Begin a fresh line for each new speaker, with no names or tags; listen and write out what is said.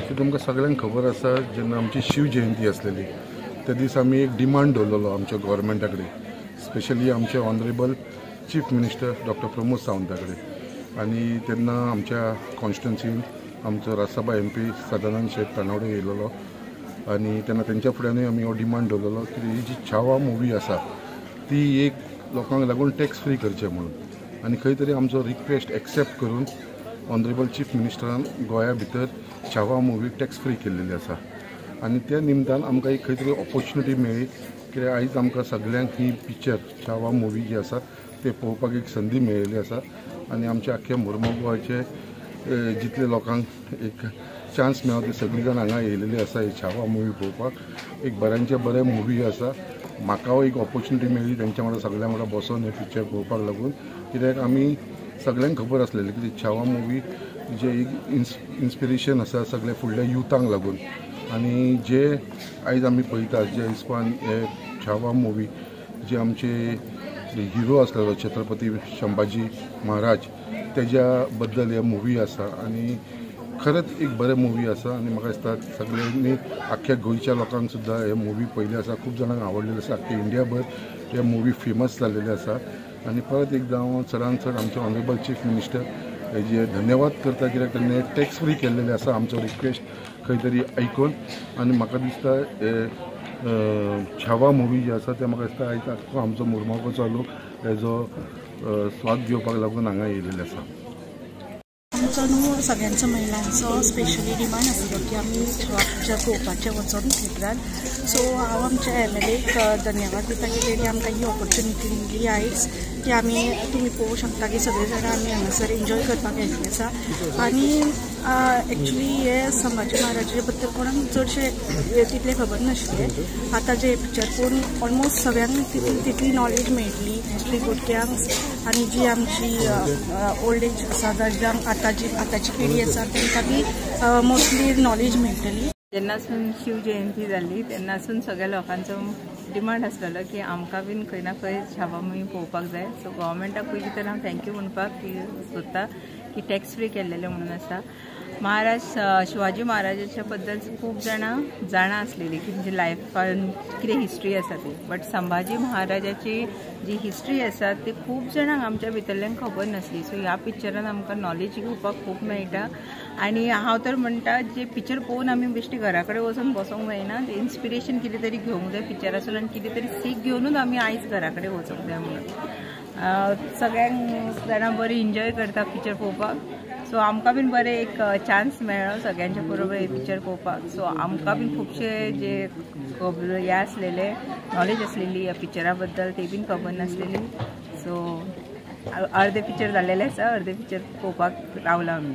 की तुमकां सगळ्यांक खबर आसा जेन्ना आमची शिव जयंती आसलेली त्या दीस आमी एक डिमांड दवरलेलो आमच्या गव्हर्मेंटा कडेन, स्पेशली आमचे honourable chief minister doctor Pramod सावंता कडेन. आनी तेन्ना आमच्या कॉन्स्टिट्युन्सीन आमचो राज्यसभा MP सदानंद शेट तनावडे येयलेलो आनी तेन्ना तेंच्या फुड्यानूय आमी हो डिमांड दवरलेलो की ही जी छावा मुवी आसा ती एक लोकांक लागून टॅक्स फ्री करचें म्हणून. आनी खंय तरी आमचो रिक्वेस्ट एक्सेप्ट करून ऑनरेबल चीफ मिनिस्टरान गोंया भितर छावा मुवी टॅक्स फ्री केल्लेली आसा. आनी त्या निमतान आमकां एक खंय तरी ऑपॉर्च्युनिटी मेळ्ळी कित्याक आयज आमकां सगळ्यांक ही पिक्चर छावा मुवी जी आसा ते पळोवपाक एक संदी मेळिल्ली आसा. आनी आमच्या आख्या मुर्मगांव गोंयचे जितले लोकांक एक चान्स मेळ्ळो ते सगळीं जाण हांगा येयलेली आसा ही छावा मुवी पळोवपाक. एक बऱ्यांचे बरें मुवी आसा. म्हाका एक ऑपॉर्च्युनिटी मेळ्ळी तेंच्या वांगडा सगळ्यां वांगडा बसून हे पिक्चर पळोवपाक लागून, कित्याक आमी सगळ्यांक खबर आसलेली की छावा मुवी जे एक इन्स्पिरेशन आसा सगळे फुडल्या युथांक लागून. आनी जे आयज आमी पळयतात जे हिसपान हे छावा मुवी जे आमचे हिरो आसलेलो छत्रपती संभाजी महाराज तेज्या बद्दल हे मुवी आसा. आनी खरेंच एक बरें मुवी आसा. आनी म्हाका दिसता सगळ्यांनी आख्या गोंयच्या लोकांक सुद्दां हे मुवी पळयली आसा, खूब जाणांक आवडलेली आसा. आख्या इंडिया भर हे मुवी फेमस जाल्लेली आसा. आनी परत एकदां हांव चडांत चड आमचे ऑनरेबल चीफ मिनिस्टर हेजे धन्यवाद करता कित्याक तेणें टॅक्स फ्री केल्लेले आसा आमचो रिक्वेस्ट खंय तरी आयकून. आनी म्हाका दिसता छावा मुवी जी आसा ते म्हाका दिसता आयज आख्खो आमचो मुर्मगांवचो लोक हेजो स्वाद घेवपाक लागून हांगा येयलेले आसा.
आमचो न्हू सगळ्यांचो महिलांचो स्पेशली डिमांड आसलो की आमी पिक्चर पळोवपाचें वचून थिएटरान. सो हांव आमच्या MLAक धन्यवाद दिता की तेणी आमकां ही ऑपॉर्च्युनिटी दिली आयज की आमी तुमी पळोवंक शकता की सगळे जाणां आमी हांगासर एन्जॉय करपाक येतली आसा. आनी एक्चुली हे संभाजी महाराजा बद्दल कोणाक चडशे तितले खबर नाशिल्ले. आतां जे पिक्चर पळोवन ऑलमोस्ट सगळ्यांक तितली नॉलेज मेळटली हिस्ट्री भुरग्यांक आनी जी आमची ओल्ड एज आसा जांकां आतांची पिढी आसा तांकां बी मोस्टली नॉलेज मेळटली.
जेन्नासून शिव जयंती जाली तेन्नासून सगळ्या लोकांचो डिमांड आसलेलो की आमकां बीन खंय ना खंय छावा मुवी पळोवपाक जाय. सो गव्हर्मेंटाक पयलीं तर हांव थँक्यू म्हणपाक सोदता की टॅक्स फ्री केल्लेले म्हणून आसा. महाराज शिवाजी महाराजाच्या बद्दल खूब जाणां जाणा आसलेली की म्हणजे लायफान कितें हिस्ट्री आसा ती. बट संभाजी महाराजाची जी हिस्ट्री आसा ती खूब जाणांक आमच्या भितरल्यांक खबर नासली. सो ह्या पिक्चरान आमकां नॉलेज घेवपाक खूब मेळटा. आनी हांव तर म्हणटा जे पिक्चर पळोवन आमी बेश्टी घरा कडेन वचून बसोंक जायना, ते इन्स्पिरेशन कितें तरी घेवंक जाय पिक्चरासून आनी कितें तरी सीख घेवनूच आमी आयज घरा कडेन वचोंक जाय म्हणून. सगळ्यांक जाणां बरी एन्जॉय करता पिक्चर पळोवपाक. सो आमकां बीन बरें एक चान्स मेळ्ळो सगळ्यांच्या बरोबर हे पिक्चर पळोवपाक. सो आमकां बीन खुबशे जे हे आसलेले नॉलेज आसलेली ह्या पिक्चरा बद्दल ते बीन खबर नासलेली. सो अर्दे पिक्चर जाल्लेले आसा, अर्दे पिक्चर पळोवपाक रावला आमी.